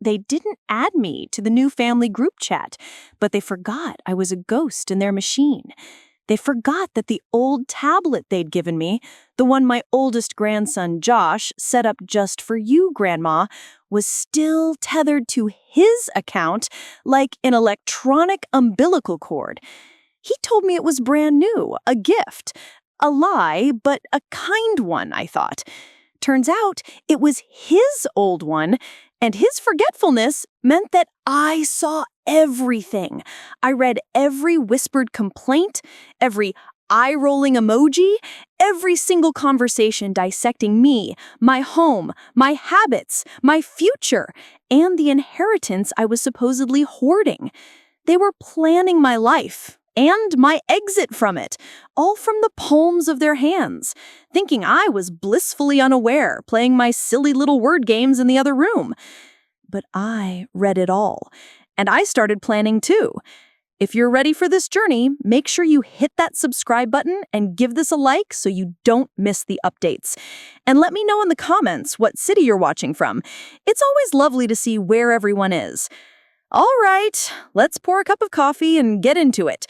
they didn't add me to the new family group chat, but they forgot I was a ghost in their machine. They forgot that the old tablet they'd given me, the one my oldest grandson Josh set up just for you, Grandma, was still tethered to his account like an electronic umbilical cord. He told me it was brand new, a gift. A lie, but a kind one, I thought. Turns out it was his old one, and his forgetfulness meant that I saw everything. I read every whispered complaint, every eye-rolling emoji, every single conversation dissecting me, my home, my habits, my future, and the inheritance I was supposedly hoarding. They were planning my life and my exit from it, all from the palms of their hands, thinking I was blissfully unaware, playing my silly little word games in the other room. But I read it all, and I started planning too. If you're ready for this journey, make sure you hit that subscribe button and give this a like so you don't miss the updates. And let me know in the comments what city you're watching from. It's always lovely to see where everyone is. All right, let's pour a cup of coffee and get into it.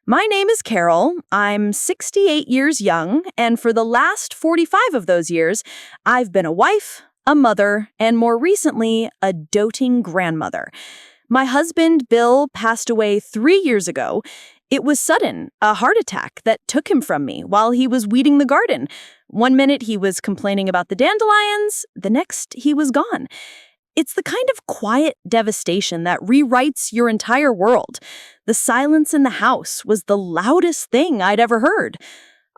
My name is Carol. I'm 68 years young, and for the last 45 of those years, I've been a wife, a mother, and more recently, a doting grandmother. My husband, Bill, passed away 3 years ago. It was sudden, a heart attack that took him from me while he was weeding the garden. One minute he was complaining about the dandelions, the next he was gone. It's the kind of quiet devastation that rewrites your entire world. The silence in the house was the loudest thing I'd ever heard.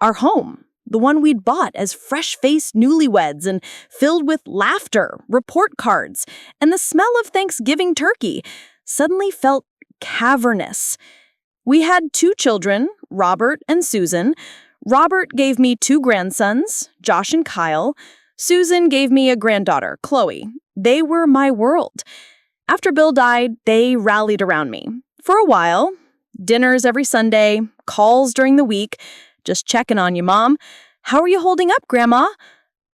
Our home, the one we'd bought as fresh-faced newlyweds and filled with laughter, report cards, and the smell of Thanksgiving turkey, suddenly felt cavernous. We had 2 children, Robert and Susan. Robert gave me 2 grandsons, Josh and Kyle. Susan gave me a granddaughter, Chloe. They were my world. After Bill died, they rallied around me. For a while, dinners every Sunday, calls during the week, just checking on you, Mom. How are you holding up, Grandma?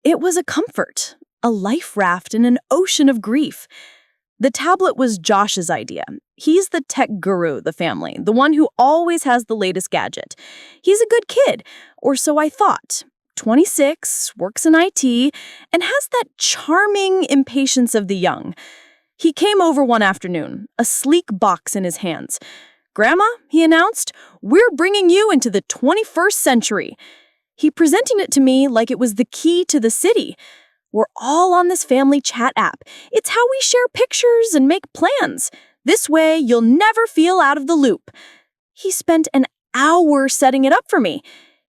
It was a comfort, a life raft in an ocean of grief. The tablet was Josh's idea. He's the tech guru of the family, the one who always has the latest gadget. He's a good kid, or so I thought. 26, works in IT, and has that charming impatience of the young. He came over one afternoon, a sleek box in his hands. "Grandma," he announced, "we're bringing you into the 21st century." He presented it to me like it was the key to the city. "We're all on this family chat app. It's how we share pictures and make plans. This way, you'll never feel out of the loop." He spent an hour setting it up for me.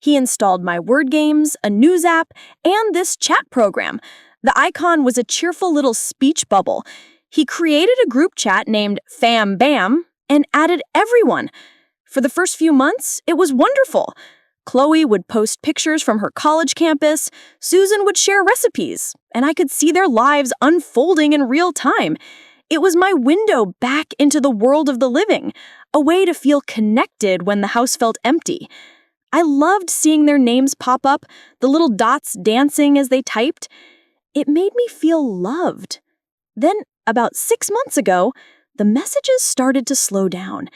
He installed my word games, a news app, and this chat program. The icon was a cheerful little speech bubble. He created a group chat named Fam Bam and added everyone. For the first few months, it was wonderful. Chloe would post pictures from her college campus, Susan would share recipes, and I could see their lives unfolding in real time. It was my window back into the world of the living, a way to feel connected when the house felt empty. I loved seeing their names pop up, the little dots dancing as they typed. It made me feel loved. Then, about 6 months ago, the messages started to slow down.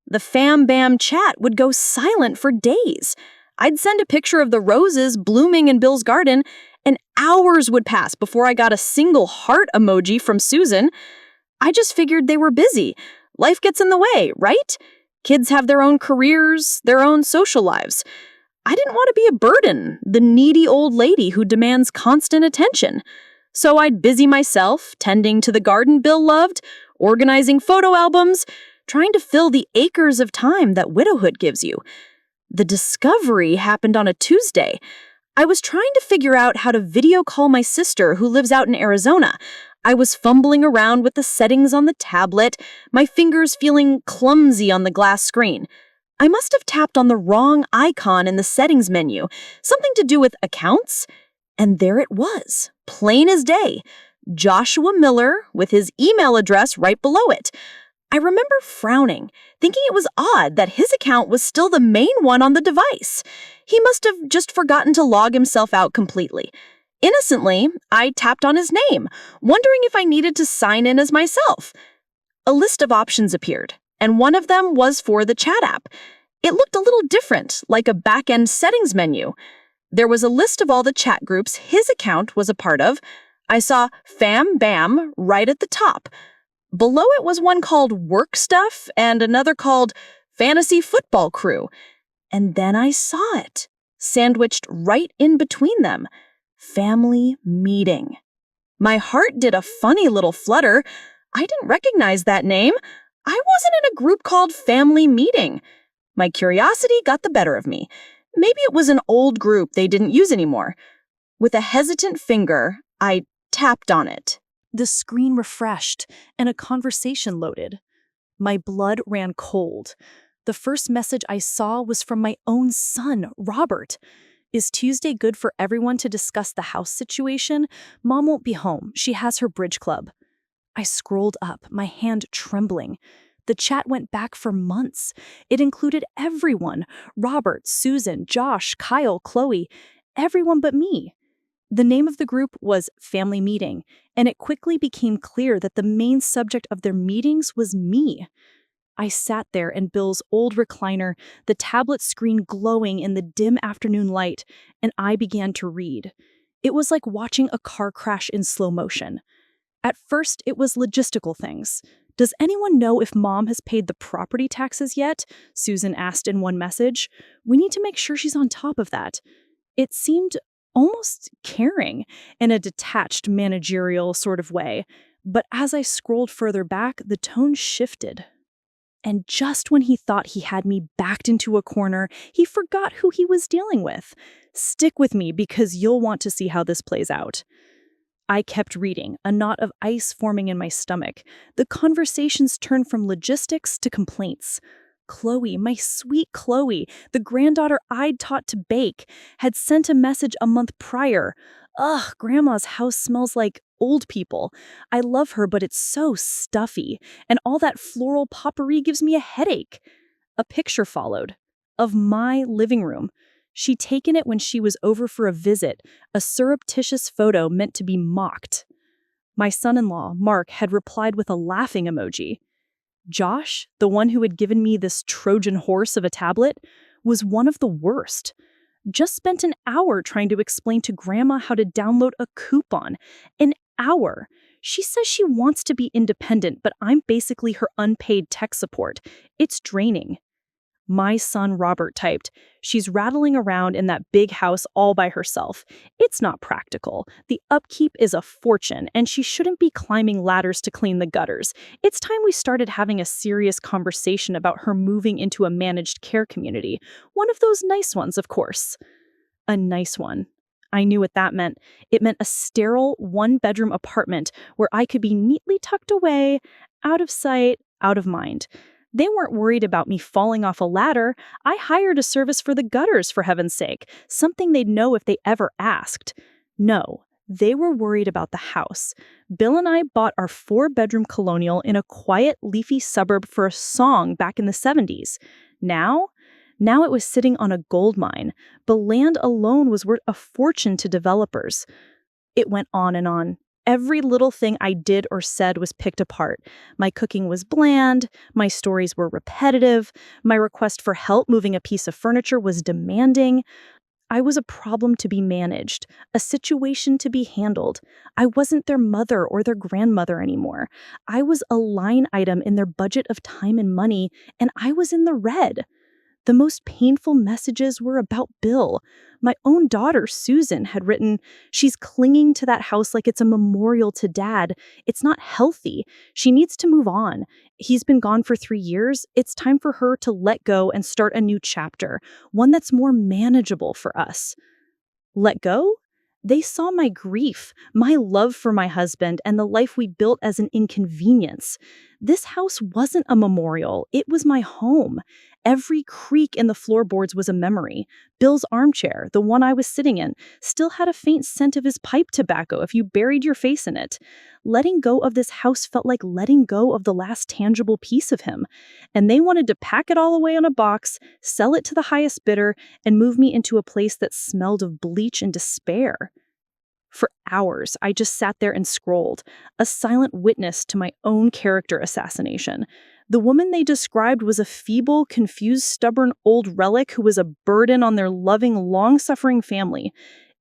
The Fam Bam chat would go silent for days. I'd send a picture of the roses blooming in Bill's garden, and hours would pass before I got a single heart emoji from Susan. I just figured they were busy. Life gets in the way, right? Kids have their own careers, their own social lives. I didn't want to be a burden, the needy old lady who demands constant attention. So I'd busy myself, tending to the garden Bill loved, organizing photo albums, trying to fill the acres of time that widowhood gives you. The discovery happened on a Tuesday. I was trying to figure out how to video call my sister who lives out in Arizona. I was fumbling around with the settings on the tablet, my fingers feeling clumsy on the glass screen. I must have tapped on the wrong icon in the settings menu, something to do with accounts. And there it was, plain as day, Joshua Miller with his email address right below it. I remember frowning, thinking it was odd that his account was still the main one on the device. He must have just forgotten to log himself out completely. Innocently, I tapped on his name, wondering if I needed to sign in as myself. A list of options appeared, and one of them was for the chat app. It looked a little different, like a back-end settings menu. There was a list of all the chat groups his account was a part of. I saw Fam Bam right at the top. Below it was one called Work Stuff and another called Fantasy Football Crew. And then I saw it, sandwiched right in between them. Family Meeting. My heart did a funny little flutter. I didn't recognize that name. I wasn't in a group called Family Meeting. My curiosity got the better of me. Maybe it was an old group they didn't use anymore. With a hesitant finger, I tapped on it. The screen refreshed, and a conversation loaded. My blood ran cold. The first message I saw was from my own son, Robert. Is Tuesday good for everyone to discuss the house situation? Mom won't be home. She has her bridge club. I scrolled up, my hand trembling. The chat went back for months. It included everyone: Robert, Susan, Josh, Kyle, Chloe, everyone but me. The name of the group was Family Meeting, and it quickly became clear that the main subject of their meetings was me. I sat there in Bill's old recliner, the tablet screen glowing in the dim afternoon light, and I began to read. It was like watching a car crash in slow motion. At first, it was logistical things. Does anyone know if Mom has paid the property taxes yet? Susan asked in one message. We need to make sure she's on top of that. It seemed almost caring in a detached, managerial sort of way. But as I scrolled further back, the tone shifted. And just when he thought he had me backed into a corner, he forgot who he was dealing with. Stick with me because you'll want to see how this plays out. I kept reading, a knot of ice forming in my stomach. The conversations turned from logistics to complaints. Chloe, my sweet Chloe, the granddaughter I'd taught to bake, had sent a message a month prior. Ugh, Grandma's house smells like old people. I love her, but it's so stuffy, and all that floral potpourri gives me a headache. A picture followed, of my living room. She'd taken it when she was over for a visit, a surreptitious photo meant to be mocked. My son-in-law, Mark, had replied with a laughing emoji. Josh, the one who had given me this Trojan horse of a tablet, was one of the worst. Just spent an hour trying to explain to Grandma how to download a coupon. An hour. She says she wants to be independent, but I'm basically her unpaid tech support. It's draining. My son Robert typed, she's rattling around in that big house all by herself. It's not practical. The upkeep is a fortune, and she shouldn't be climbing ladders to clean the gutters. It's time we started having a serious conversation about her moving into a managed care community. One of those nice ones, of course. A nice one. I knew what that meant. It meant a sterile, one-bedroom apartment where I could be neatly tucked away, out of sight, out of mind. They weren't worried about me falling off a ladder. I hired a service for the gutters, for heaven's sake, something they'd know if they ever asked. No, they were worried about the house. Bill and I bought our 4-bedroom colonial in a quiet, leafy suburb for a song back in the 70s. Now it was sitting on a gold mine. The land alone was worth a fortune to developers. It went on and on. Every little thing I did or said was picked apart. My cooking was bland, my stories were repetitive, my request for help moving a piece of furniture was demanding. I was a problem to be managed, a situation to be handled. I wasn't their mother or their grandmother anymore. I was a line item in their budget of time and money, and I was in the red. The most painful messages were about Bill. My own daughter, Susan, had written, she's clinging to that house like it's a memorial to Dad. It's not healthy. She needs to move on. He's been gone for 3 years. It's time for her to let go and start a new chapter, one that's more manageable for us. Let go? They saw my grief, my love for my husband, and the life we built as an inconvenience. This house wasn't a memorial. It was my home. Every creak in the floorboards was a memory. Bill's armchair, the one I was sitting in, still had a faint scent of his pipe tobacco if you buried your face in it. Letting go of this house felt like letting go of the last tangible piece of him. And they wanted to pack it all away in a box, sell it to the highest bidder, and move me into a place that smelled of bleach and despair. For hours, I just sat there and scrolled, a silent witness to my own character assassination. The woman they described was a feeble, confused, stubborn old relic who was a burden on their loving, long-suffering family.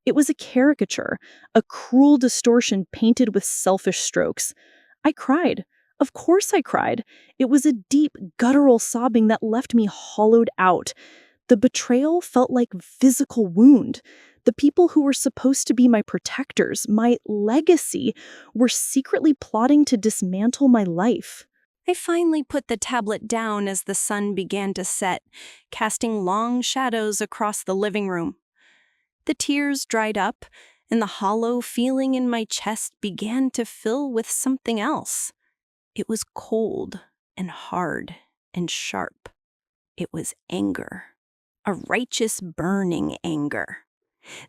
It was a caricature, a cruel distortion painted with selfish strokes. I cried. Of course I cried. It was a deep, guttural sobbing that left me hollowed out. The betrayal felt like physical wound. The people who were supposed to be my protectors, my legacy, were secretly plotting to dismantle my life. I finally put the tablet down as the sun began to set, casting long shadows across the living room. The tears dried up, and the hollow feeling in my chest began to fill with something else. It was cold and hard and sharp. It was anger. A righteous, burning anger.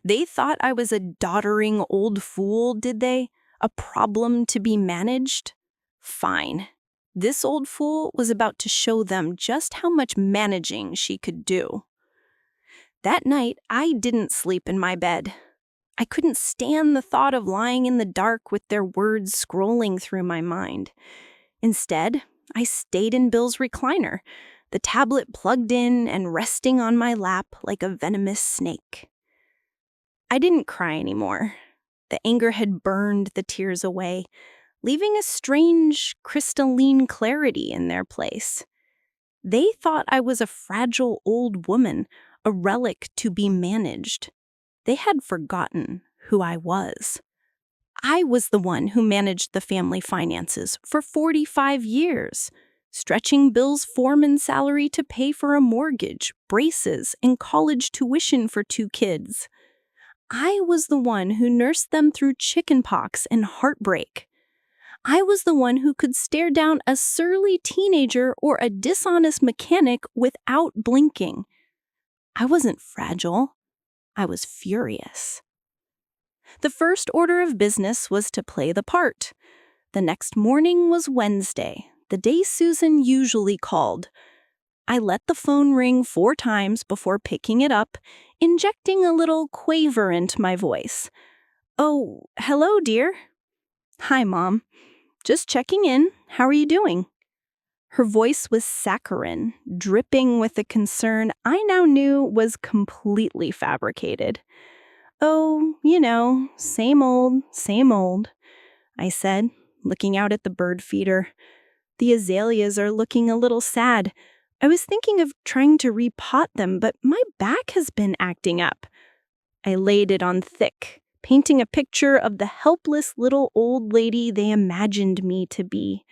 They thought I was a doddering old fool, did they? A problem to be managed? Fine. This old fool was about to show them just how much managing she could do. That night, I didn't sleep in my bed. I couldn't stand the thought of lying in the dark with their words scrolling through my mind. Instead, I stayed in Bill's recliner, the tablet plugged in and resting on my lap like a venomous snake. I didn't cry anymore. The anger had burned the tears away, leaving a strange, crystalline clarity in their place. They thought I was a fragile old woman, a relic to be managed. They had forgotten who I was. I was the one who managed the family finances for 45 years, stretching Bill's foreman salary to pay for a mortgage, braces, and college tuition for 2 kids. I was the one who nursed them through chickenpox and heartbreak. I was the one who could stare down a surly teenager or a dishonest mechanic without blinking. I wasn't fragile. I was furious. The first order of business was to play the part. The next morning was Wednesday, the day Susan usually called. I let the phone ring 4 times before picking it up, injecting a little quaver into my voice. "Oh, hello, dear." "Hi, Mom. Just checking in. How are you doing?" Her voice was saccharine, dripping with a concern I now knew was completely fabricated. "Oh, same old," I said, looking out at the bird feeder. "The azaleas are looking a little sad. I was thinking of trying to repot them, but my back has been acting up." I laid it on thick, painting a picture of the helpless little old lady they imagined me to be.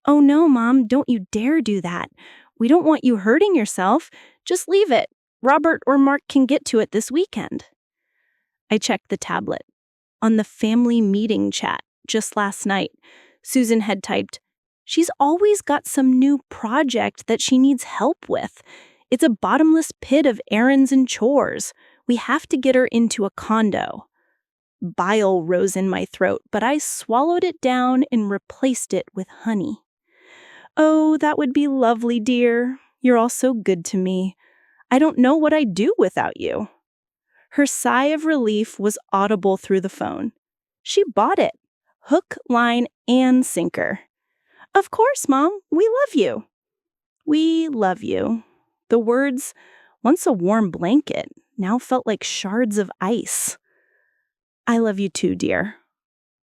"Oh no, Mom, don't you dare do that. We don't want you hurting yourself. Just leave it. Robert or Mark can get to it this weekend." I checked the tablet. On the family meeting chat just last night, Susan had typed, "She's always got some new project that she needs help with. It's a bottomless pit of errands and chores. We have to get her into a condo." Bile rose in my throat, but I swallowed it down and replaced it with honey. "Oh, that would be lovely, dear. You're all so good to me. I don't know what I'd do without you." Her sigh of relief was audible through the phone. She bought it. Hook, line, and sinker. "Of course, Mom. We love you." We love you. The words, once a warm blanket, now felt like shards of ice. I love you too, dear.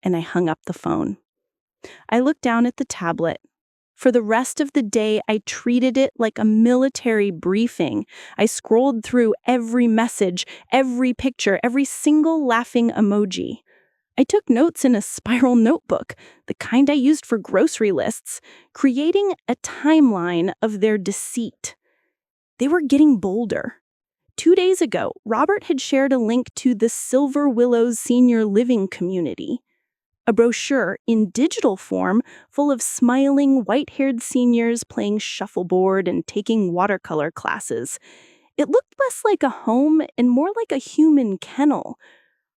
And I hung up the phone. I looked down at the tablet. For the rest of the day, I treated it like a military briefing. I scrolled through every message, every picture, every single laughing emoji. I took notes in a spiral notebook, the kind I used for grocery lists, creating a timeline of their deceit. They were getting bolder. 2 days ago, Robert had shared a link to the Silver Willows Senior Living Community, a brochure in digital form full of smiling, white-haired seniors playing shuffleboard and taking watercolor classes. It looked less like a home and more like a human kennel.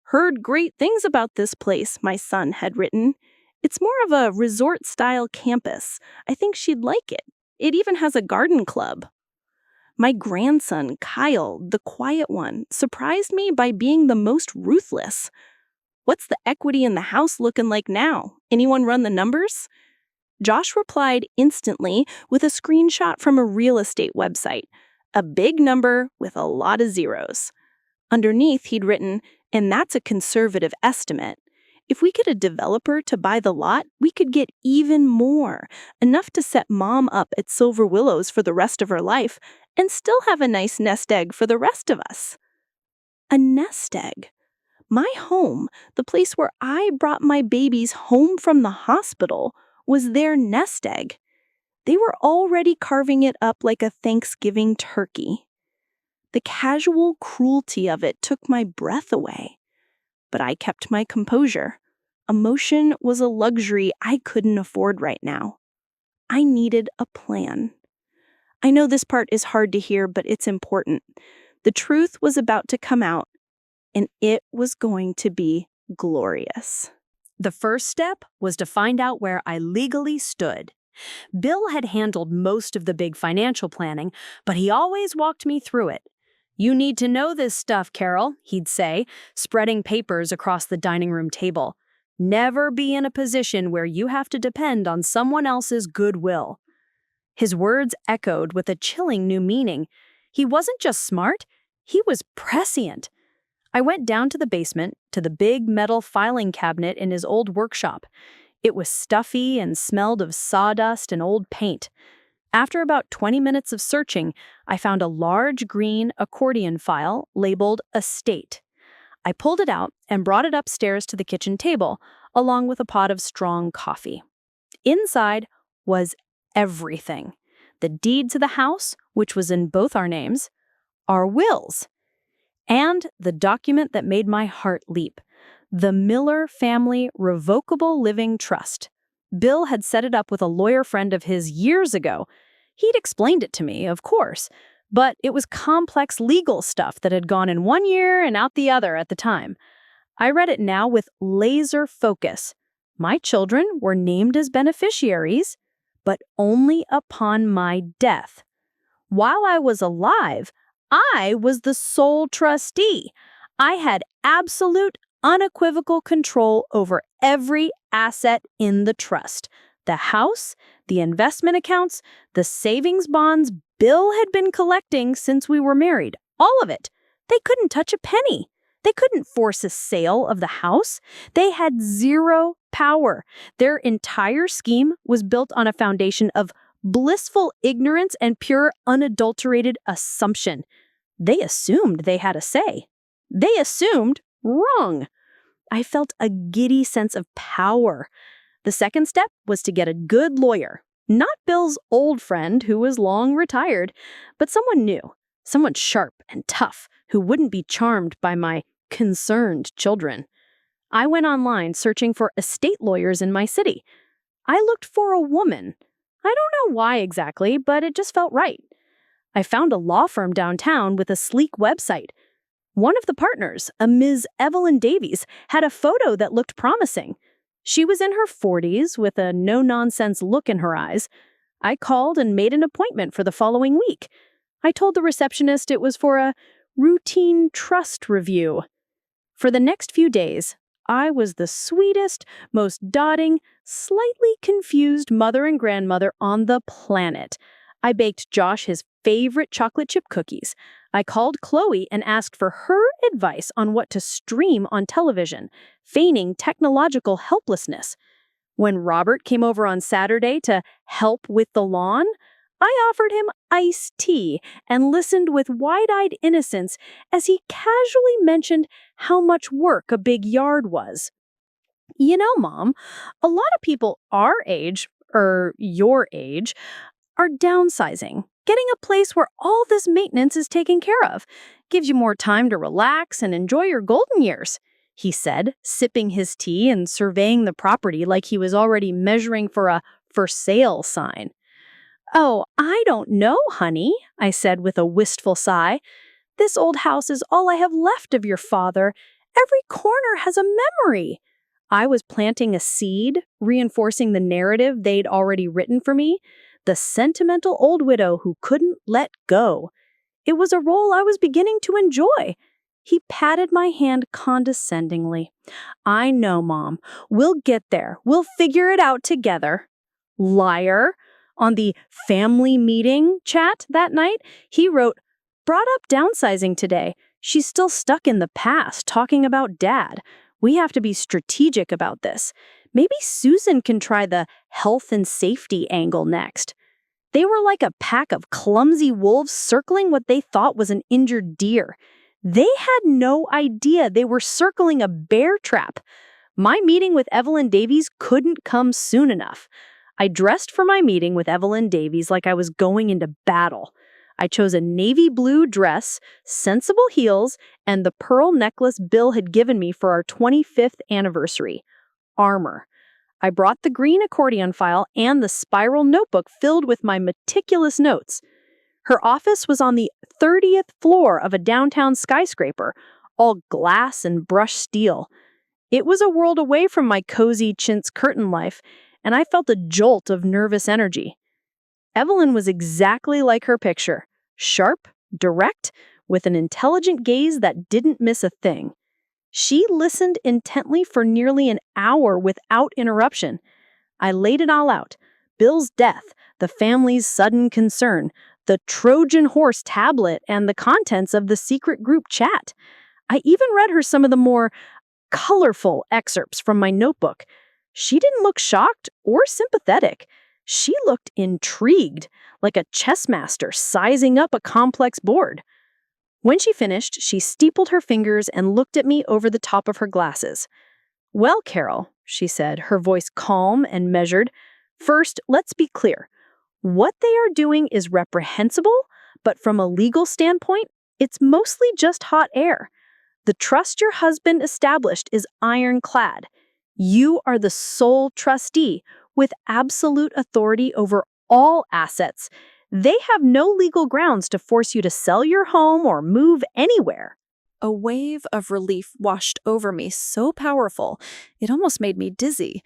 "Heard great things about this place," my son had written. "It's more of a resort-style campus. I think she'd like it. It even has a garden club." My grandson, Kyle, the quiet one, surprised me by being the most ruthless. What's the equity in the house looking like now? Anyone run the numbers? Josh replied instantly with a screenshot from a real estate website, a big number with a lot of zeros. Underneath, he'd written, "And that's a conservative estimate. If we get a developer to buy the lot, we could get even more, enough to set Mom up at Silver Willows for the rest of her life and still have a nice nest egg for the rest of us." A nest egg. My home, the place where I brought my babies home from the hospital, was their nest egg. They were already carving it up like a Thanksgiving turkey. The casual cruelty of it took my breath away. But I kept my composure. Emotion was a luxury I couldn't afford right now. I needed a plan. I know this part is hard to hear, but it's important. The truth was about to come out, and it was going to be glorious. The first step was to find out where I legally stood. Bill had handled most of the big financial planning, but he always walked me through it. "You need to know this stuff, Carol," he'd say, spreading papers across the dining room table. "Never be in a position where you have to depend on someone else's goodwill." His words echoed with a chilling new meaning. He wasn't just smart, he was prescient. I went down to the basement, to the big metal filing cabinet in his old workshop. It was stuffy and smelled of sawdust and old paint. After about 20 minutes of searching, I found a large green accordion file labeled Estate. I pulled it out and brought it upstairs to the kitchen table, along with a pot of strong coffee. Inside was everything. The deed to the house, which was in both our names, our wills, and the document that made my heart leap, the Miller Family Revocable Living Trust. Bill had set it up with a lawyer friend of his years ago. He'd explained it to me, of course, but it was complex legal stuff that had gone in one ear and out the other at the time. I read it now with laser focus. My children were named as beneficiaries, but only upon my death. While I was alive, I was the sole trustee. I had absolute, unequivocal control over every asset in the trust. The house, the investment accounts, the savings bonds Bill had been collecting since we were married. All of it. They couldn't touch a penny. They couldn't force a sale of the house. They had zero power. Their entire scheme was built on a foundation of blissful ignorance and pure, unadulterated assumption. They assumed they had a say. They assumed wrong. I felt a giddy sense of power. The second step was to get a good lawyer. Not Bill's old friend who was long retired, but someone new, someone sharp and tough who wouldn't be charmed by my concerned children. I went online searching for estate lawyers in my city. I looked for a woman. I don't know why exactly, but it just felt right. I found a law firm downtown with a sleek website. One of the partners, a Ms. Evelyn Davies, had a photo that looked promising. She was in her 40s with a no-nonsense look in her eyes. I called and made an appointment for the following week. I told the receptionist it was for a routine trust review. For the next few days, I was the sweetest, most doting, slightly confused mother and grandmother on the planet. I baked Josh his favorite chocolate chip cookies. I called Chloe and asked for her advice on what to stream on television, feigning technological helplessness. When Robert came over on Saturday to help with the lawn, I offered him iced tea and listened with wide-eyed innocence as he casually mentioned how much work a big yard was. "You know, Mom, a lot of people our age, your age, are downsizing. Getting a place where all this maintenance is taken care of gives you more time to relax and enjoy your golden years," he said, sipping his tea and surveying the property like he was already measuring for a for sale sign. "Oh, I don't know, honey," I said with a wistful sigh. "This old house is all I have left of your father. Every corner has a memory." I was planting a seed, reinforcing the narrative they'd already written for me, the sentimental old widow who couldn't let go. It was a role I was beginning to enjoy. He patted my hand condescendingly. "I know, Mom. We'll get there. We'll figure it out together." Liar. On the family meeting chat that night, he wrote, "Brought up downsizing today. She's still stuck in the past, talking about Dad. We have to be strategic about this. Maybe Susan can try the health and safety angle next." They were like a pack of clumsy wolves circling what they thought was an injured deer. They had no idea they were circling a bear trap. My meeting with Evelyn Davies couldn't come soon enough. I dressed for my meeting with Evelyn Davies like I was going into battle. I chose a navy blue dress, sensible heels, and the pearl necklace Bill had given me for our 25th anniversary. Armor. I brought the green accordion file and the spiral notebook filled with my meticulous notes. Her office was on the 30th floor of a downtown skyscraper, all glass and brushed steel. It was a world away from my cozy chintz curtain life, and I felt a jolt of nervous energy. Evelyn was exactly like her picture, sharp, direct, with an intelligent gaze that didn't miss a thing. She listened intently for nearly an hour without interruption. I laid it all out. Bill's death, the family's sudden concern, the Trojan horse tablet, and the contents of the secret group chat. I even read her some of the more colorful excerpts from my notebook. She didn't look shocked or sympathetic. She looked intrigued, like a chess master sizing up a complex board. When she finished, she steepled her fingers and looked at me over the top of her glasses. "Well, Carol," she said, her voice calm and measured, "first, let's be clear. What they are doing is reprehensible, but from a legal standpoint, it's mostly just hot air. The trust your husband established is ironclad. You are the sole trustee with absolute authority over all assets. They have no legal grounds to force you to sell your home or move anywhere." A wave of relief washed over me, so powerful, it almost made me dizzy.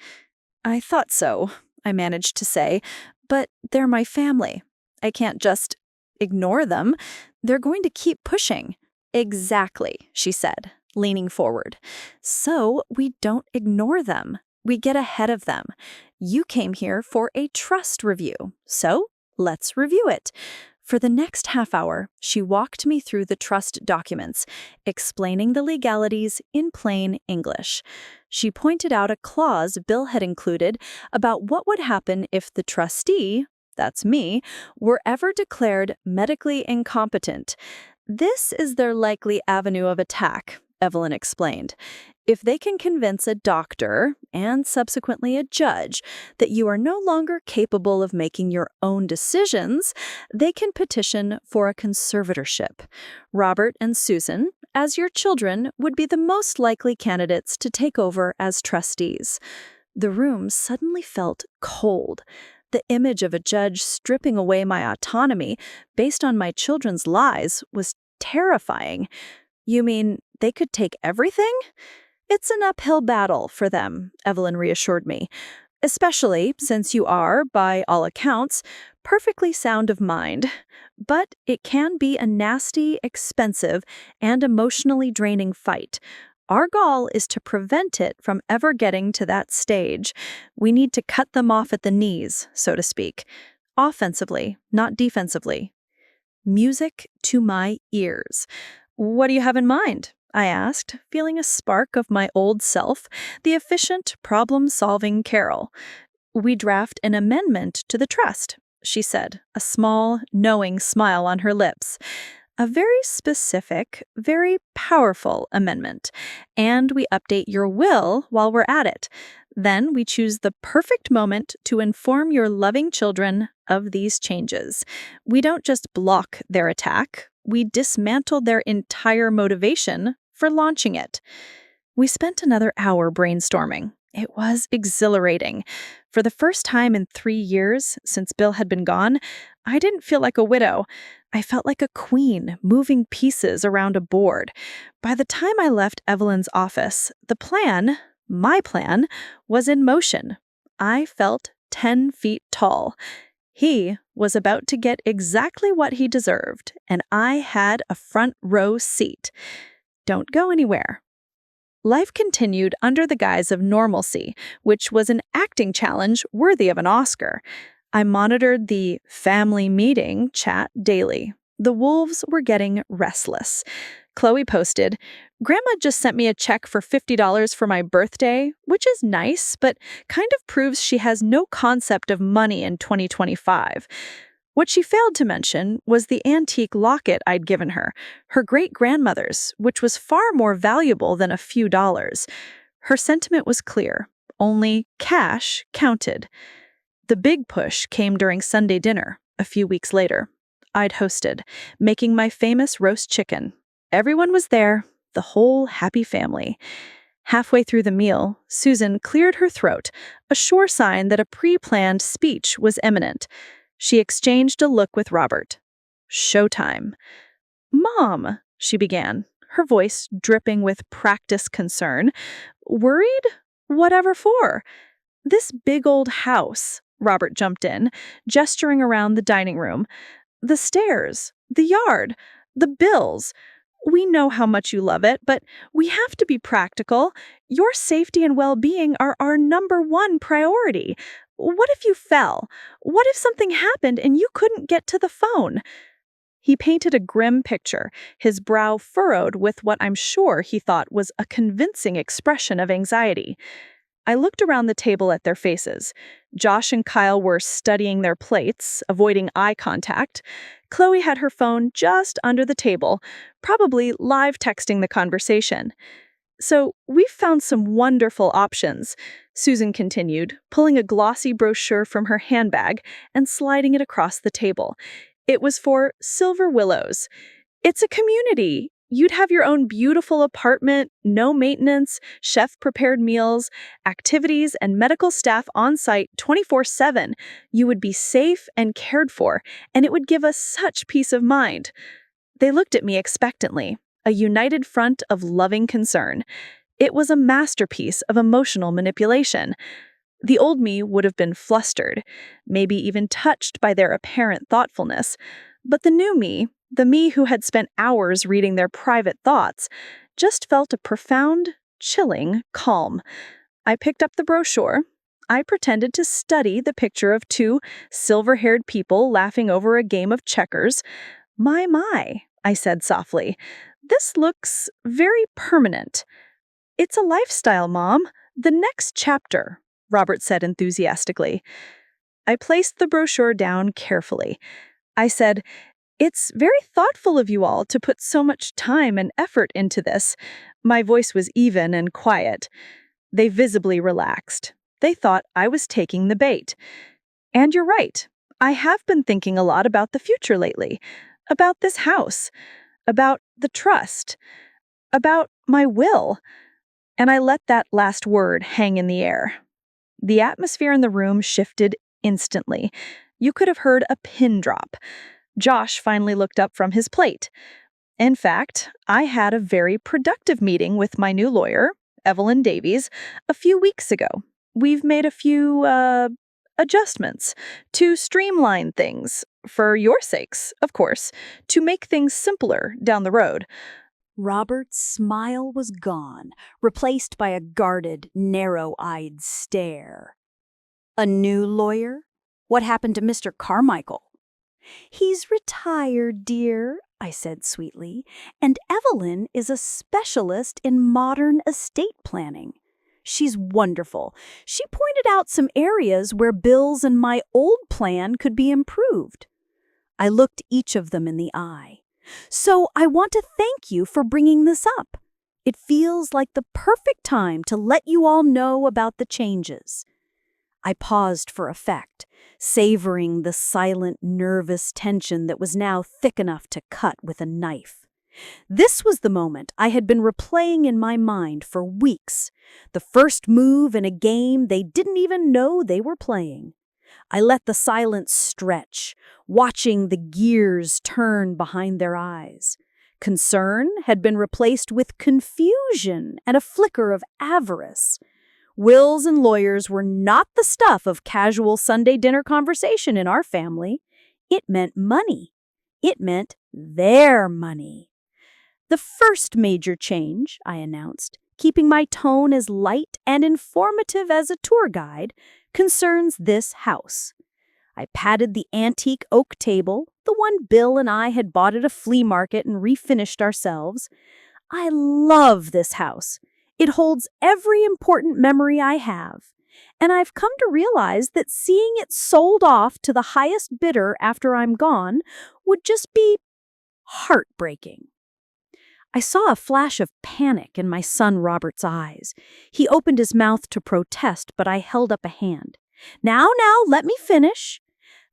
"I thought so," I managed to say, "but they're my family. I can't just ignore them. They're going to keep pushing." "Exactly," she said, leaning forward. "So we don't ignore them. We get ahead of them. You came here for a trust review, so let's review it." For the next half hour, she walked me through the trust documents, explaining the legalities in plain English. She pointed out a clause Bill had included about what would happen if the trustee, that's me, were ever declared medically incompetent. "This is their likely avenue of attack," Evelyn explained. "If they can convince a doctor, and subsequently a judge, that you are no longer capable of making your own decisions, they can petition for a conservatorship. Robert and Susan, as your children, would be the most likely candidates to take over as trustees." The room suddenly felt cold. The image of a judge stripping away my autonomy based on my children's lies was terrifying. "You mean they could take everything?" "It's an uphill battle for them," Evelyn reassured me, "especially since you are, by all accounts, perfectly sound of mind. But it can be a nasty, expensive, and emotionally draining fight. Our goal is to prevent it from ever getting to that stage. We need to cut them off at the knees, so to speak. Offensively, not defensively." Music to my ears. "What do you have in mind?" I asked, feeling a spark of my old self, the efficient, problem-solving Carol. "We draft an amendment to the trust," she said, a small, knowing smile on her lips. "A very specific, very powerful amendment. And we update your will while we're at it. Then we choose the perfect moment to inform your loving children of these changes. We don't just block their attack, we dismantle their entire motivation for launching it." We spent another hour brainstorming. It was exhilarating. For the first time in 3 years since Bill had been gone, I didn't feel like a widow. I felt like a queen moving pieces around a board. By the time I left Evelyn's office, the plan, my plan, was in motion. I felt 10 feet tall. He was about to get exactly what he deserved, and I had a front row seat. Don't go anywhere. Life continued under the guise of normalcy, which was an acting challenge worthy of an Oscar. I monitored the family meeting chat daily. The wolves were getting restless. Chloe posted, "Grandma just sent me a check for $50 for my birthday," which is nice, but kind of proves she has no concept of money in 2025. What she failed to mention was the antique locket I'd given her, her great-grandmother's, which was far more valuable than a few dollars. Her sentiment was clear. Only cash counted. The big push came during Sunday dinner, a few weeks later. I'd hosted, making my famous roast chicken. Everyone was there, the whole happy family. Halfway through the meal, Susan cleared her throat, a sure sign that a pre-planned speech was imminent. She exchanged a look with Robert. "Showtime." "Mom," she began, her voice dripping with practiced concern. "Worried? Whatever for?" "This big old house," Robert jumped in, gesturing around the dining room. "The stairs, the yard, the bills. We know how much you love it, but we have to be practical. Your safety and well-being are our #1 priority. What if you fell? What if something happened and you couldn't get to the phone?" He painted a grim picture, his brow furrowed with what I'm sure he thought was a convincing expression of anxiety. I looked around the table at their faces. Josh and Kyle were studying their plates, avoiding eye contact. Chloe had her phone just under the table, probably live texting the conversation. "So we've found some wonderful options," Susan continued, pulling a glossy brochure from her handbag and sliding it across the table. It was for Silver Willows. "It's a community. You'd have your own beautiful apartment, no maintenance, chef-prepared meals, activities, and medical staff on site 24/7. You would be safe and cared for, and it would give us such peace of mind." They looked at me expectantly, a united front of loving concern. It was a masterpiece of emotional manipulation. The old me would have been flustered, maybe even touched by their apparent thoughtfulness. But the new me, the me who had spent hours reading their private thoughts, just felt a profound, chilling calm. I picked up the brochure. I pretended to study the picture of two silver-haired people laughing over a game of checkers. My, I said softly. "This looks very permanent." "It's a lifestyle, Mom. The next chapter," Robert said enthusiastically. I placed the brochure down carefully. I said, "It's very thoughtful of you all to put so much time and effort into this." My voice was even and quiet. They visibly relaxed. They thought I was taking the bait. "And you're right. I have been thinking a lot about the future lately. About this house. About the trust. About my will." And I let that last word hang in the air. The atmosphere in the room shifted instantly. You could have heard a pin drop. Josh finally looked up from his plate. In fact, I had a very productive meeting with my new lawyer, Evelyn Davies, a few weeks ago. We've made a few, adjustments to streamline things, for your sakes, of course, to make things simpler down the road. Robert's smile was gone, replaced by a guarded, narrow-eyed stare. "A new lawyer? What happened to Mr. Carmichael?" "He's retired, dear," I said sweetly, "and Evelyn is a specialist in modern estate planning. She's wonderful. She pointed out some areas where Bill's and my old plan could be improved." I looked each of them in the eye. "So I want to thank you for bringing this up. It feels like the perfect time to let you all know about the changes." I paused for effect, savoring the silent, nervous tension that was now thick enough to cut with a knife. This was the moment I had been replaying in my mind for weeks, the first move in a game they didn't even know they were playing. I let the silence stretch, watching the gears turn behind their eyes. Concern had been replaced with confusion and a flicker of avarice. Wills and lawyers were not the stuff of casual Sunday dinner conversation in our family. It meant money. It meant their money. The first major change, I announced, keeping my tone as light and informative as a tour guide, concerns this house. I patted the antique oak table, the one Bill and I had bought at a flea market and refinished ourselves. I love this house. It holds every important memory I have. And I've come to realize that seeing it sold off to the highest bidder after I'm gone would just be heartbreaking. I saw a flash of panic in my son Robert's eyes. He opened his mouth to protest, but I held up a hand. Now, let me finish.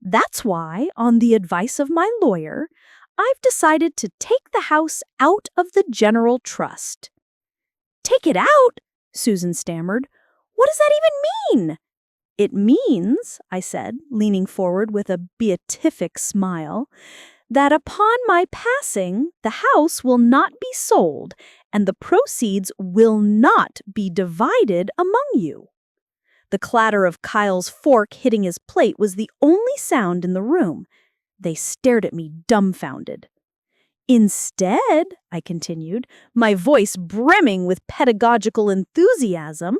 That's why, on the advice of my lawyer, I've decided to take the house out of the general trust. Take it out? Susan stammered. What does that even mean? It means, I said, leaning forward with a beatific smile, that upon my passing, the house will not be sold and the proceeds will not be divided among you. The clatter of Kyle's fork hitting his plate was the only sound in the room. They stared at me dumbfounded. Instead, I continued, my voice brimming with pedagogical enthusiasm,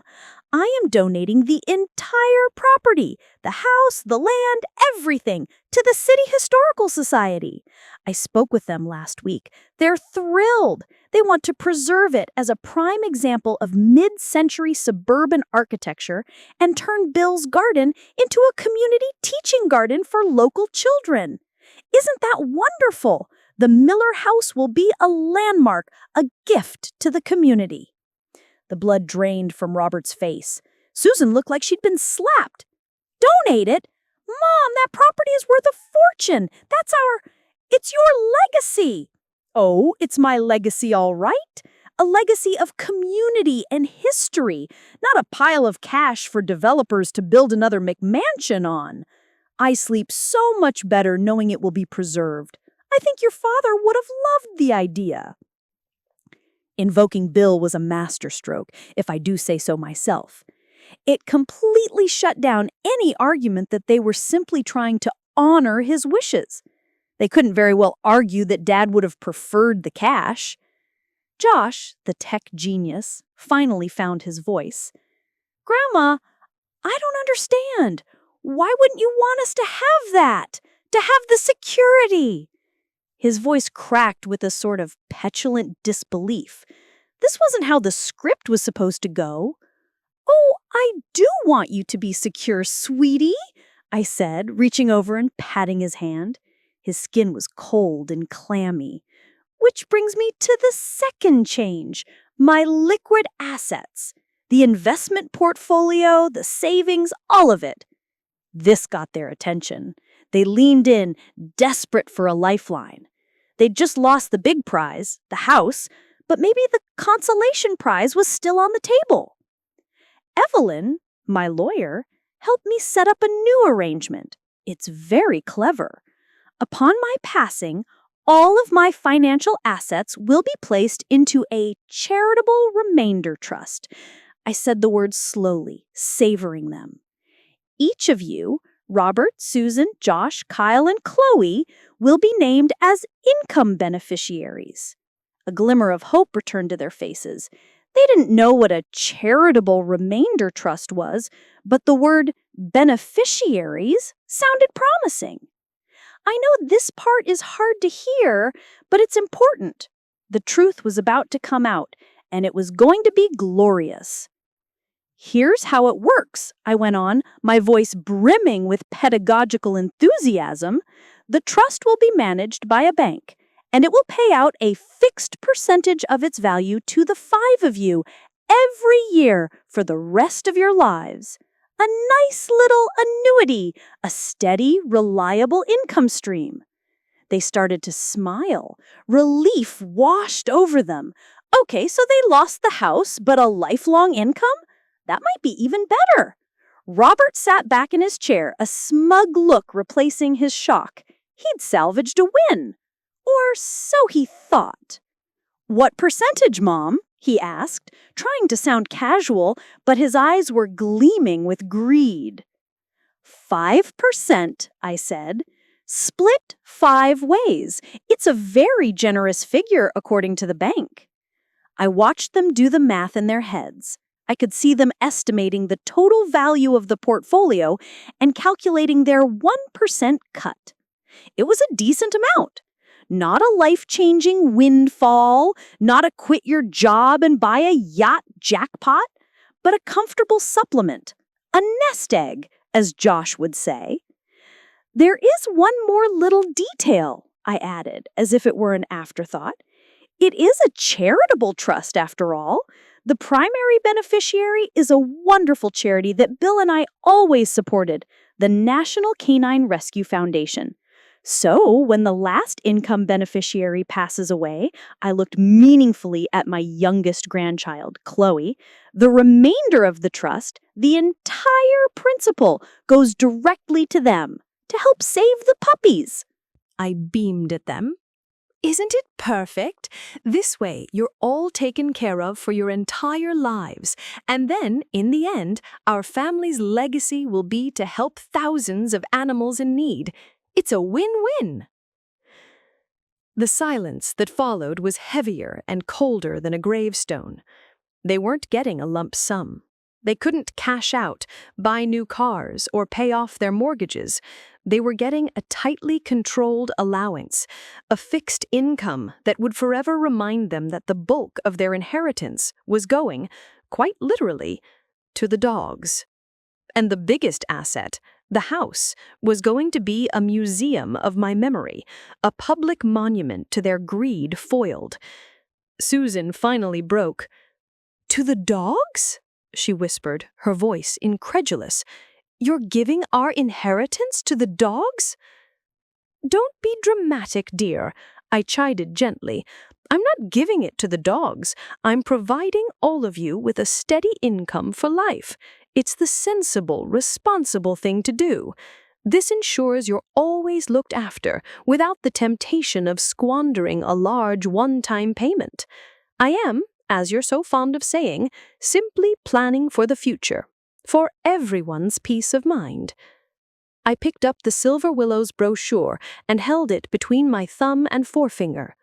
I am donating the entire property, the house, the land, everything, to the City Historical Society. I spoke with them last week. They're thrilled. They want to preserve it as a prime example of mid-century suburban architecture and turn Bill's garden into a community teaching garden for local children. Isn't that wonderful? The Miller House will be a landmark, a gift to the community. The blood drained from Robert's face. Susan looked like she'd been slapped. Donate it? Mom, that property is worth a fortune. It's your legacy. Oh, it's my legacy, all right. A legacy of community and history, not a pile of cash for developers to build another McMansion on. I sleep so much better knowing it will be preserved. I think your father would have loved the idea. Invoking Bill was a masterstroke, if I do say so myself. It completely shut down any argument that they were simply trying to honor his wishes. They couldn't very well argue that Dad would have preferred the cash. Josh, the tech genius, finally found his voice. Grandma, I don't understand. Why wouldn't you want us to have that? To have the security? His voice cracked with a sort of petulant disbelief. This wasn't how the script was supposed to go. Oh, I do want you to be secure, sweetie, I said, reaching over and patting his hand. His skin was cold and clammy. Which brings me to the second change, my liquid assets. The investment portfolio, the savings, all of it. This got their attention. They leaned in, desperate for a lifeline. They'd just lost the big prize, the house, but maybe the consolation prize was still on the table. Evelyn, my lawyer, helped me set up a new arrangement. It's very clever. Upon my passing, all of my financial assets will be placed into a charitable remainder trust. I said the words slowly, savoring them. Each of you, Robert, Susan, Josh, Kyle, and Chloe, will be named as income beneficiaries. A glimmer of hope returned to their faces. They didn't know what a charitable remainder trust was, but the word beneficiaries sounded promising. I know this part is hard to hear, but it's important. The truth was about to come out, and it was going to be glorious. Here's how it works, I went on, my voice brimming with pedagogical enthusiasm. The trust will be managed by a bank, and it will pay out a fixed percentage of its value to the 5 of you every year for the rest of your lives. A nice little annuity, a steady, reliable income stream. They started to smile. Relief washed over them. Okay, so they lost the house, but a lifelong income? That might be even better. Robert sat back in his chair, a smug look replacing his shock. He'd salvaged a win. Or so he thought. What percentage, Mom? He asked, trying to sound casual, but his eyes were gleaming with greed. 5%, I said. Split 5 ways. It's a very generous figure according to the bank. I watched them do the math in their heads. I could see them estimating the total value of the portfolio and calculating their 1% cut. It was a decent amount. Not a life-changing windfall, not a quit your job and buy a yacht jackpot, but a comfortable supplement, a nest egg, as Josh would say. There is one more little detail, I added, as if it were an afterthought. It is a charitable trust, after all. The primary beneficiary is a wonderful charity that Bill and I always supported, the National Canine Rescue Foundation. So, when the last income beneficiary passes away, I looked meaningfully at my youngest grandchild, Chloe. The remainder of the trust, the entire principal, goes directly to them to help save the puppies. I beamed at them. Isn't it perfect? This way, you're all taken care of for your entire lives. And then, in the end, our family's legacy will be to help thousands of animals in need. It's a win-win. The silence that followed was heavier and colder than a gravestone. They weren't getting a lump sum. They couldn't cash out, buy new cars, or pay off their mortgages. They were getting a tightly controlled allowance, a fixed income that would forever remind them that the bulk of their inheritance was going, quite literally, to the dogs. And the biggest asset, the house, was going to be a museum of my memory, a public monument to their greed foiled. Susan finally broke. "To the dogs?" she whispered, her voice incredulous. "You're giving our inheritance to the dogs?" "Don't be dramatic, dear," I chided gently. "I'm not giving it to the dogs. I'm providing all of you with a steady income for life. It's the sensible, responsible thing to do. This ensures you're always looked after without the temptation of squandering a large one-time payment. I am, as you're so fond of saying, simply planning for the future, for everyone's peace of mind." I picked up the Silver Willows brochure and held it between my thumb and forefinger.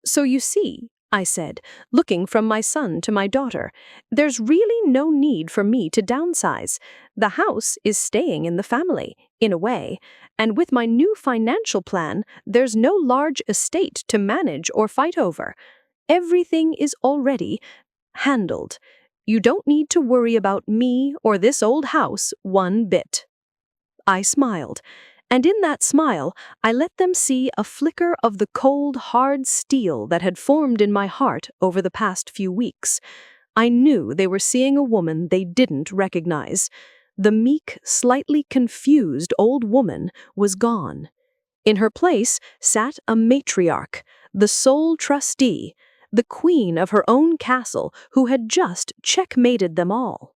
"So you see," I said, looking from my son to my daughter, "there's really no need for me to downsize. The house is staying in the family, in a way, and with my new financial plan, there's no large estate to manage or fight over. Everything is already handled. You don't need to worry about me or this old house one bit." I smiled, and in that smile, I let them see a flicker of the cold, hard steel that had formed in my heart over the past few weeks. I knew they were seeing a woman they didn't recognize. The meek, slightly confused old woman was gone. In her place sat a matriarch, the sole trustee, the queen of her own castle who had just checkmated them all.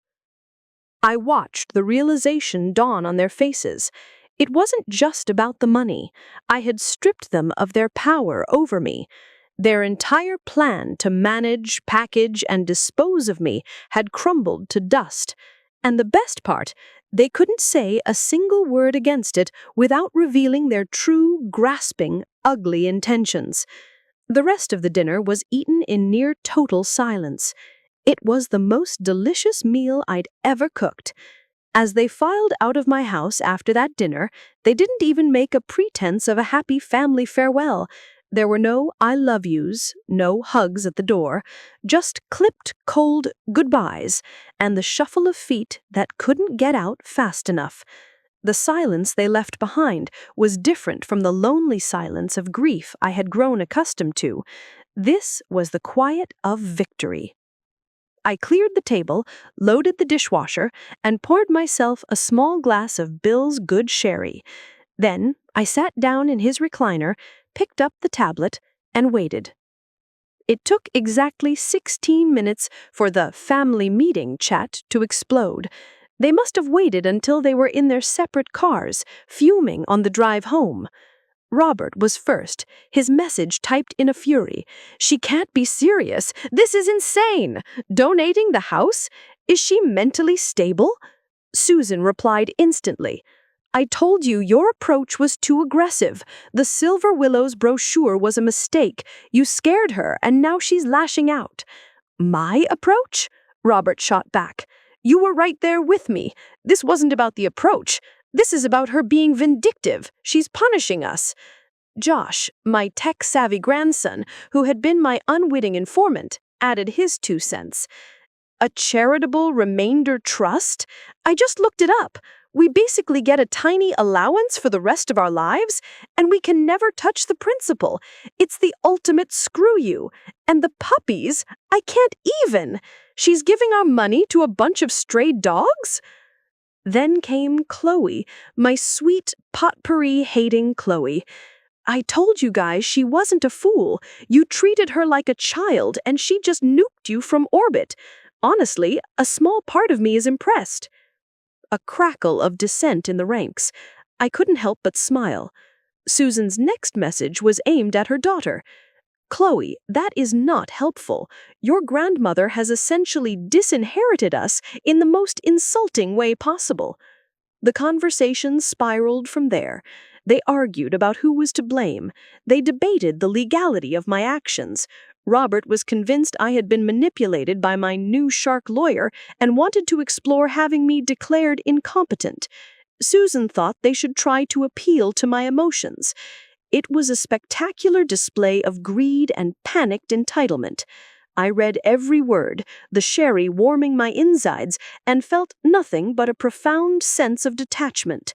I watched the realization dawn on their faces. It wasn't just about the money. I had stripped them of their power over me. Their entire plan to manage, package, and dispose of me had crumbled to dust. And the best part, they couldn't say a single word against it without revealing their true, grasping, ugly intentions. The rest of the dinner was eaten in near total silence. It was the most delicious meal I'd ever cooked. As they filed out of my house after that dinner, they didn't even make a pretense of a happy family farewell. There were no I love yous, no hugs at the door, just clipped, cold goodbyes, and the shuffle of feet that couldn't get out fast enough. The silence they left behind was different from the lonely silence of grief I had grown accustomed to. This was the quiet of victory. I cleared the table, loaded the dishwasher, and poured myself a small glass of Bill's good sherry. Then I sat down in his recliner, picked up the tablet, and waited. It took exactly 16 minutes for the family meeting chat to explode. They must have waited until they were in their separate cars, fuming on the drive home. Robert was first, his message typed in a fury. "She can't be serious. This is insane. Donating the house? Is she mentally stable?" Susan replied instantly. I told you your approach was too aggressive. The Silver Willows brochure was a mistake. You scared her, and now she's lashing out. My approach? Robert shot back. You were right there with me. This wasn't about the approach. This is about her being vindictive. She's punishing us. Josh, my tech-savvy grandson, who had been my unwitting informant, added his 2 cents. A charitable remainder trust? I just looked it up. We basically get a tiny allowance for the rest of our lives, and we can never touch the principal. It's the ultimate screw you. And the puppies, I can't even. She's giving our money to a bunch of stray dogs? Then came Chloe, my sweet potpourri-hating Chloe. I told you guys she wasn't a fool. You treated her like a child, and she just nuked you from orbit. Honestly, a small part of me is impressed. A crackle of dissent in the ranks. I couldn't help but smile. Susan's next message was aimed at her daughter. Chloe, that is not helpful. Your grandmother has essentially disinherited us in the most insulting way possible. The conversation spiraled from there. They argued about who was to blame. They debated the legality of my actions. Robert was convinced I had been manipulated by my new shark lawyer and wanted to explore having me declared incompetent. Susan thought they should try to appeal to my emotions. It was a spectacular display of greed and panicked entitlement. I read every word, the sherry warming my insides, and felt nothing but a profound sense of detachment.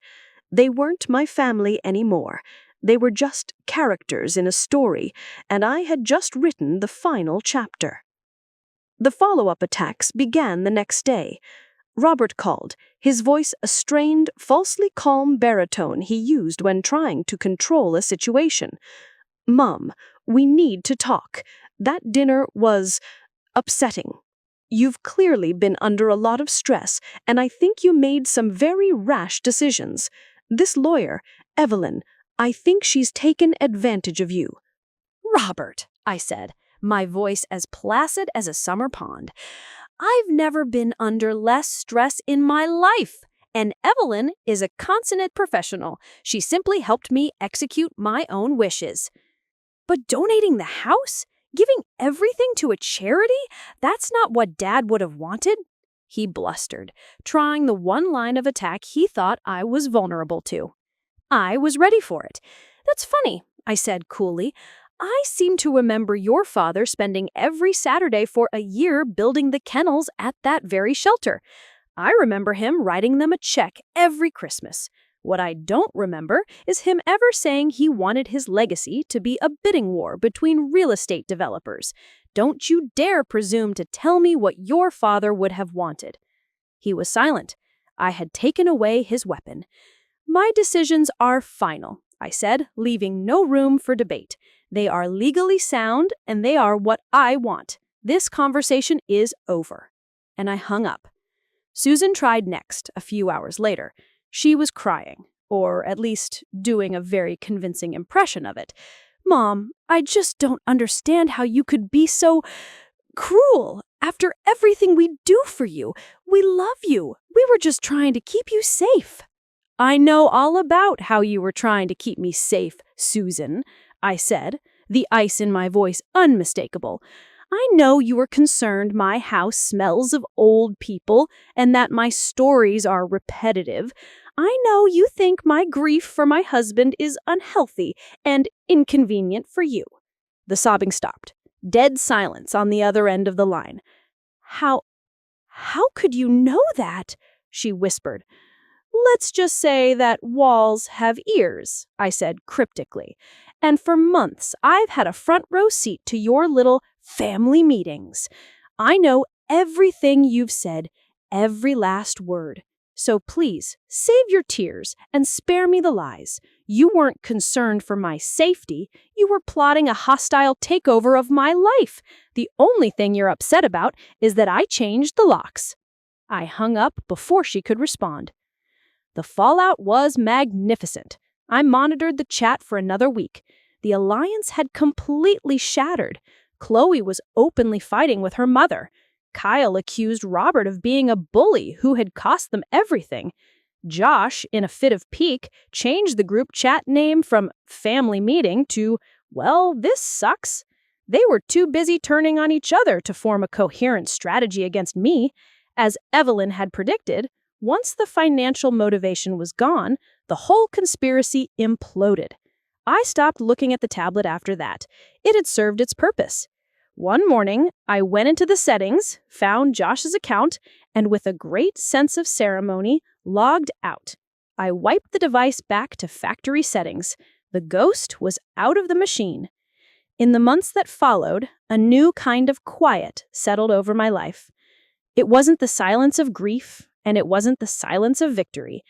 They weren't my family anymore. They were just characters in a story, and I had just written the final chapter. The follow-up attacks began the next day. Robert called, his voice a strained, falsely calm baritone he used when trying to control a situation. Mom, we need to talk. That dinner was upsetting. You've clearly been under a lot of stress, and I think you made some very rash decisions. This lawyer, Evelyn, I think she's taken advantage of you. Robert, I said, my voice as placid as a summer pond. I've never been under less stress in my life, and Evelyn is a consummate professional. She simply helped me execute my own wishes. But donating the house? Giving everything to a charity? That's not what Dad would have wanted. He blustered, trying the one line of attack he thought I was vulnerable to. I was ready for it. That's funny, I said coolly. I seem to remember your father spending every Saturday for a year building the kennels at that very shelter. I remember him writing them a check every Christmas. What I don't remember is him ever saying he wanted his legacy to be a bidding war between real estate developers. Don't you dare presume to tell me what your father would have wanted. He was silent. I had taken away his weapon. My decisions are final, I said, leaving no room for debate. They are legally sound, and they are what I want. This conversation is over. And I hung up. Susan tried next, a few hours later. She was crying, or at least doing a very convincing impression of it. Mom, I just don't understand how you could be so cruel. After everything we do for you, we love you. We were just trying to keep you safe. I know all about how you were trying to keep me safe, Susan, I said, the ice in my voice unmistakable. I know you were concerned my house smells of old people and that my stories are repetitive. I know you think my grief for my husband is unhealthy and inconvenient for you. The sobbing stopped. Dead silence on the other end of the line. How could you know that? She whispered. Let's just say that walls have ears, I said cryptically. And for months, I've had a front row seat to your little family meetings. I know everything you've said, every last word. So please, save your tears and spare me the lies. You weren't concerned for my safety. You were plotting a hostile takeover of my life. The only thing you're upset about is that I changed the locks. I hung up before she could respond. The fallout was magnificent. I monitored the chat for another week. The alliance had completely shattered. Chloe was openly fighting with her mother. Kyle accused Robert of being a bully who had cost them everything. Josh, in a fit of pique, changed the group chat name from Family Meeting to, well, this sucks. They were too busy turning on each other to form a coherent strategy against me. As Evelyn had predicted, once the financial motivation was gone, the whole conspiracy imploded. I stopped looking at the tablet after that. It had served its purpose. One morning, I went into the settings, found Josh's account, and with a great sense of ceremony, logged out. I wiped the device back to factory settings. The ghost was out of the machine. In the months that followed, a new kind of quiet settled over my life. It wasn't the silence of grief, and it wasn't the silence of victory.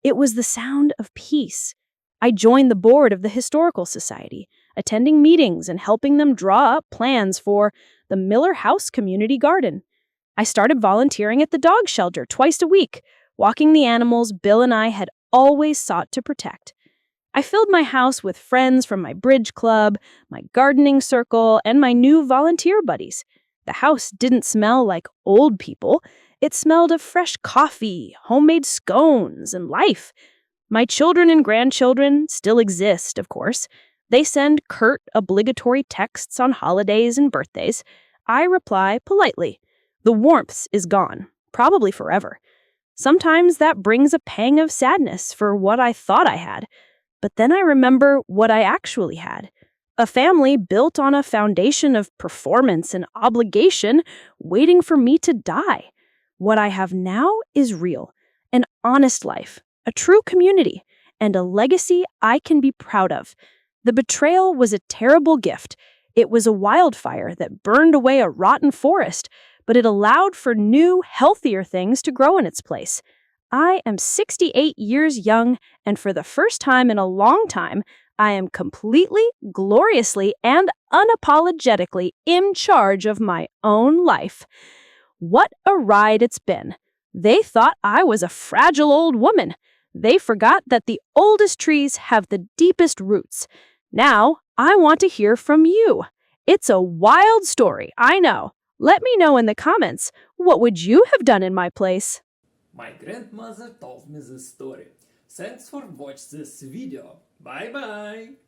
It was the sound of peace. I joined the board of the Historical Society, attending meetings and helping them draw up plans for the Miller House Community Garden. I started volunteering at the dog shelter twice a week, walking the animals Bill and I had always sought to protect. I filled my house with friends from my bridge club, my gardening circle, and my new volunteer buddies. The house didn't smell like old people. It smelled of fresh coffee, homemade scones, and life. My children and grandchildren still exist, of course. They send curt, obligatory texts on holidays and birthdays. I reply politely. The warmth is gone, probably forever. Sometimes that brings a pang of sadness for what I thought I had. But then I remember what I actually had. A family built on a foundation of performance and obligation waiting for me to die. What I have now is real, an honest life, a true community, and a legacy I can be proud of. The betrayal was a terrible gift. It was a wildfire that burned away a rotten forest, but it allowed for new, healthier things to grow in its place. I am 68 years young, and for the first time in a long time, I am completely, gloriously, and unapologetically in charge of my own life. What a ride it's been. They thought I was a fragile old woman. They forgot that the oldest trees have the deepest roots. Now, I want to hear from you. It's a wild story, I know. Let me know in the comments, what would you have done in my place? My grandmother told me this story. Thanks for watching this video. Bye bye!